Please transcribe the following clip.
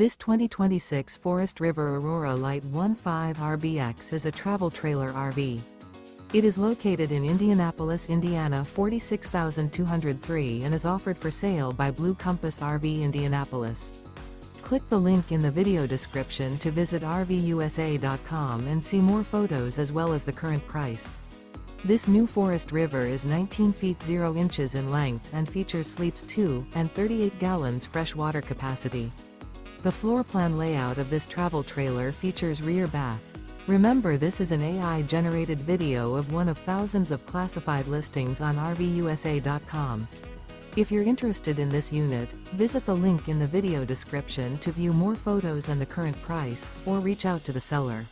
This 2026 Forest River Aurora Light 15 RBX is a travel trailer RV. It is located in Indianapolis, Indiana 46203 and is offered for sale by Blue Compass RV Indianapolis. Click the link in the video description to visit RVUSA.com and see more photos as well as the current price. This new Forest River is 19 feet 0 inches in length and features sleeps 2 and 38 gallons fresh water capacity. The floor plan layout of this travel trailer features rear bath. Remember, this is an AI-generated video of one of thousands of classified listings on RVUSA.com. If you're interested in this unit, visit the link in the video description to view more photos and the current price, or reach out to the seller.